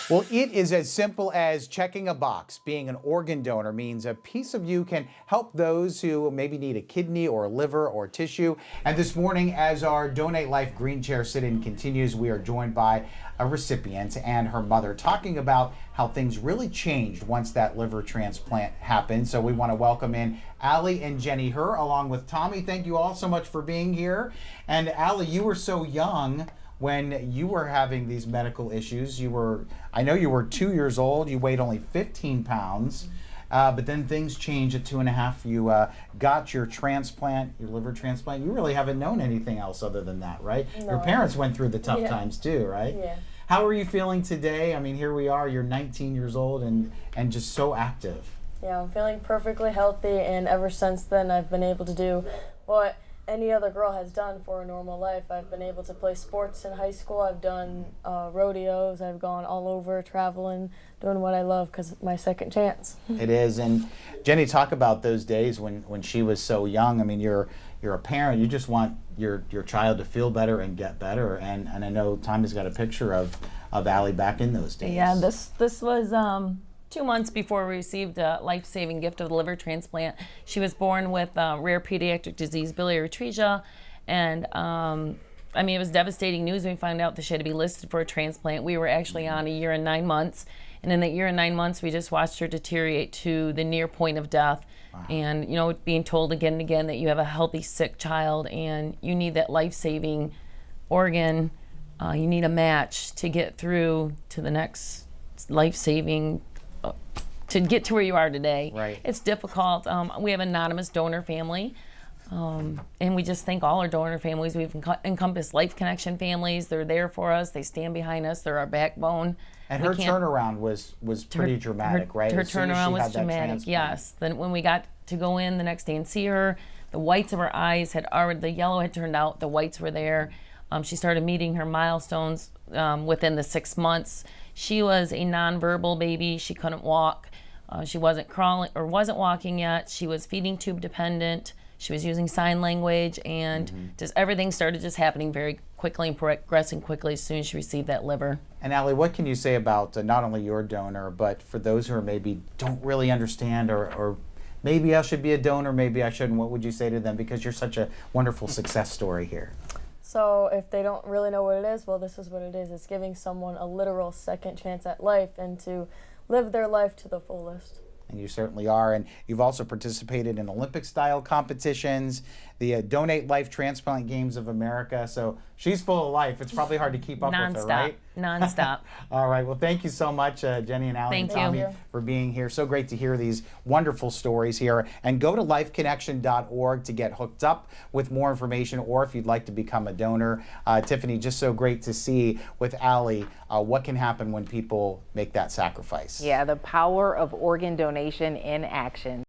Well, it is as simple as checking a box. Being an organ donor means a piece of you can help those who maybe need a kidney or a liver or tissue. And this morning, as our Donate Life Green Chair sit-in continues, we are joined by a recipient and her mother talking about how things really changed once that liver transplant happened. So we want to welcome in Allie and Jenny Herr along with Tommy. Thank you all so much for being here. And Allie, you were so young when you were having these medical issues. I know you were 2 years old, you weighed only 15 pounds, but then things changed at 2.5. You got your transplant, your liver transplant. You really haven't known anything else other than that, right? No. Your parents went through the tough times too, right? Yeah. How are you feeling today? I mean, here we are, you're 19 years old and just so active. Yeah, I'm feeling perfectly healthy, and ever since then I've been able to do what any other girl has done for a normal life. I've been able to play sports in high school. I've done rodeos. I've gone all over traveling, doing what I love because it's my second chance. It is. And Jenny, talk about those days when she was so young. I mean, you're a parent. You just want your child to feel better and get better. And I know Tommy's got a picture of Allie back in those days. Yeah, this was 2 months before we received a life-saving gift of the liver transplant. She was born with rare pediatric disease, biliary atresia, and I mean, it was devastating news when we found out that she had to be listed for a transplant. We were actually on 1 year and 9 months, and in that 1 year and 9 months, we just watched her deteriorate to the near point of death. Wow. And you know, being told again and again that you have a healthy, sick child, and you need that life-saving organ. You need a match to get through to the next life-saving. To get to where you are today. Right. It's difficult. We have an anonymous donor family, and we just thank all our donor families. We've encompassed Life Connection families. They're there for us. They stand behind us. They're our backbone. And her turnaround was pretty dramatic, right? Her turnaround was dramatic, yes. Then when we got to go in the next day and see her, the whites of her eyes had already, the yellow had turned out, the whites were there. She started meeting her milestones within the 6 months. She was a nonverbal baby. She couldn't walk. She wasn't crawling or wasn't walking yet. She was feeding tube dependent. She was using sign language, and just everything started just happening very quickly and progressing quickly as soon as she received that liver. And Allie, what can you say about not only your donor, but for those who are maybe don't really understand or maybe I should be a donor, maybe I shouldn't, what would you say to them? Because you're such a wonderful success story here. So if they don't really know what it is, well, this is what it is. It's giving someone a literal second chance at life and to live their life to the fullest. And you certainly are. And you've also participated in Olympic-style competitions, the Donate Life Transplant Games of America. So she's full of life. It's probably hard to keep up with her, right? Non-stop. All right. Well, thank you so much, Jenny and Allie and Tommy, for being here. So great to hear these wonderful stories here. And go to lifeconnection.org to get hooked up with more information, or if you'd like to become a donor. Tiffany, just so great to see with Allie what can happen when people make that sacrifice. Yeah, the power of organ donation in action.